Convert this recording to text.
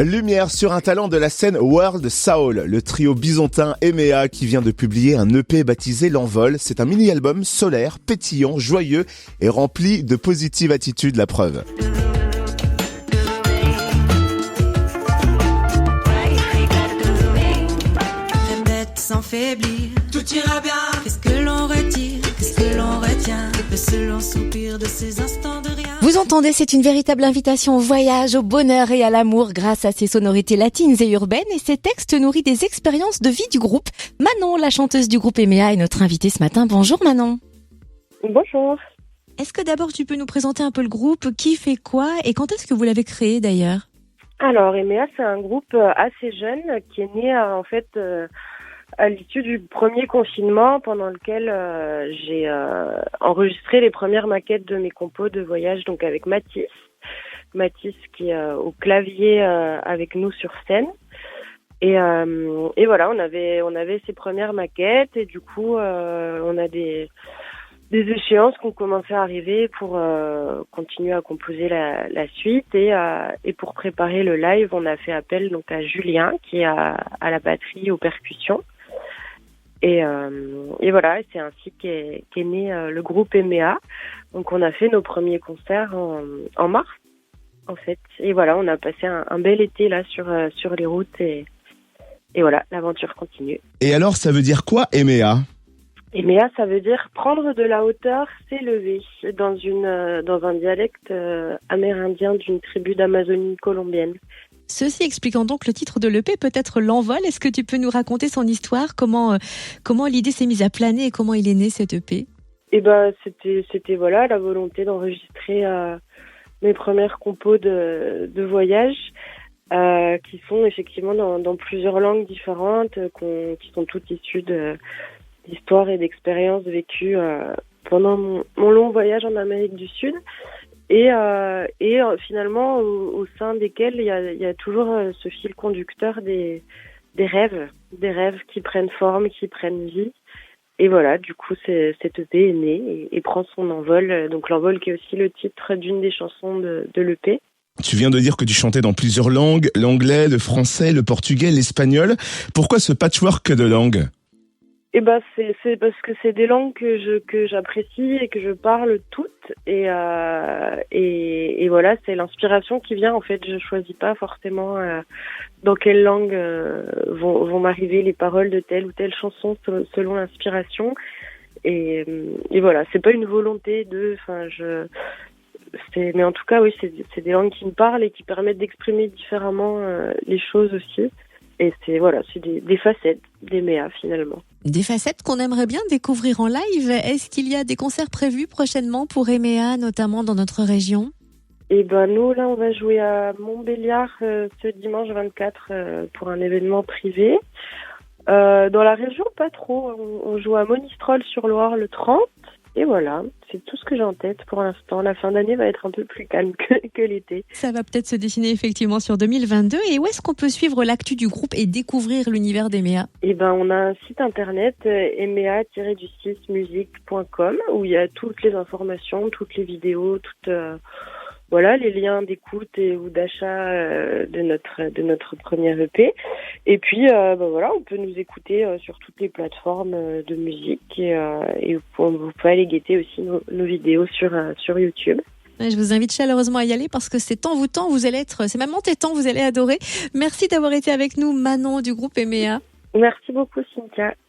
Lumière sur un talent de la scène World Soul, le trio byzantin Emea qui vient de publier un EP baptisé L'Envol. C'est un mini-album solaire, pétillant, joyeux et rempli de positive attitude, la preuve. Répète sans faiblir, tout ira bien. Qu'est-ce que l'on retire, qu'est-ce que l'on retient, le seul soupir de ces instants de rien. Vous entendez, c'est une véritable invitation au voyage, au bonheur et à l'amour grâce à ses sonorités latines et urbaines, et ces textes nourris des expériences de vie du groupe. Manon, la chanteuse du groupe Emea, est notre invitée ce matin. Bonjour Manon. Bonjour. Est-ce que d'abord tu peux nous présenter un peu le groupe, qui fait quoi et quand est-ce que vous l'avez créé d'ailleurs? Alors, Emea, c'est un groupe assez jeune qui est né à l'issue du premier confinement pendant lequel j'ai enregistré les premières maquettes de mes compos de voyage, donc avec Mathis. Mathis qui est au clavier avec nous sur scène. Et voilà, on avait ces premières maquettes et du coup, on a des échéances qui ont commencé à arriver pour continuer à composer la suite et pour préparer le live, on a fait appel donc à Julien qui est à la batterie, aux percussions. Et voilà, c'est ainsi qu'est né le groupe Emea. Donc on a fait nos premiers concerts en mars en fait. Et voilà, on a passé un bel été là sur les routes et voilà, l'aventure continue. Et alors, ça veut dire quoi, Emea ? Emea, ça veut dire prendre de la hauteur, s'élever, dans un dialecte amérindien d'une tribu d'Amazonie colombienne. Ceci expliquant donc le titre de l'EP, peut-être L'Envol. Est-ce que tu peux nous raconter son histoire, comment l'idée s'est mise à planer et comment il est né cet EP? Eh ben, c'était voilà la volonté d'enregistrer mes premières compos de voyage, qui sont effectivement dans plusieurs langues différentes, qui sont toutes issues d'histoires et d'expériences vécues pendant mon long voyage en Amérique du Sud. Et finalement, au sein desquels il y a toujours ce fil conducteur des rêves qui prennent forme, qui prennent vie. Et voilà, du coup, cette EP est née et prend son envol. Donc l'envol qui est aussi le titre d'une des chansons de l'EP. Tu viens de dire que tu chantais dans plusieurs langues, l'anglais, le français, le portugais, l'espagnol. Pourquoi ce patchwork de langues ? Eh ben c'est parce que c'est des langues que j'apprécie et que je parle toutes et voilà, c'est l'inspiration qui vient en fait. Je choisis pas forcément dans quelle langue vont m'arriver les paroles de telle ou telle chanson selon l'inspiration et voilà, c'est pas une volonté mais en tout cas oui, c'est des langues qui me parlent et qui permettent d'exprimer différemment les choses aussi. Et c'est des facettes d'Emea finalement. Des facettes qu'on aimerait bien découvrir en live. Est-ce qu'il y a des concerts prévus prochainement pour Emea, notamment dans notre région? Et ben nous là on va jouer à Montbéliard ce dimanche 24 pour un événement privé. Dans la région pas trop. On joue à Monistrol sur Loire le 30. Et voilà, c'est tout ce que j'ai en tête pour l'instant. La fin d'année va être un peu plus calme que l'été. Ça va peut-être se dessiner effectivement sur 2022. Et où est-ce qu'on peut suivre l'actu du groupe et découvrir l'univers d'Emea? Eh ben, on a un site internet, emea-musique.com, où il y a toutes les informations, toutes les vidéos, les liens d'écoute ou d'achat de notre première EP. Et puis, on peut nous écouter sur toutes les plateformes de musique et vous pouvez aller guetter aussi nos vidéos sur YouTube. Je vous invite chaleureusement à y aller parce que c'est envoûtant, c'est même entêtant, vous allez adorer. Merci d'avoir été avec nous, Manon du groupe Emea. Merci beaucoup, Cynthia.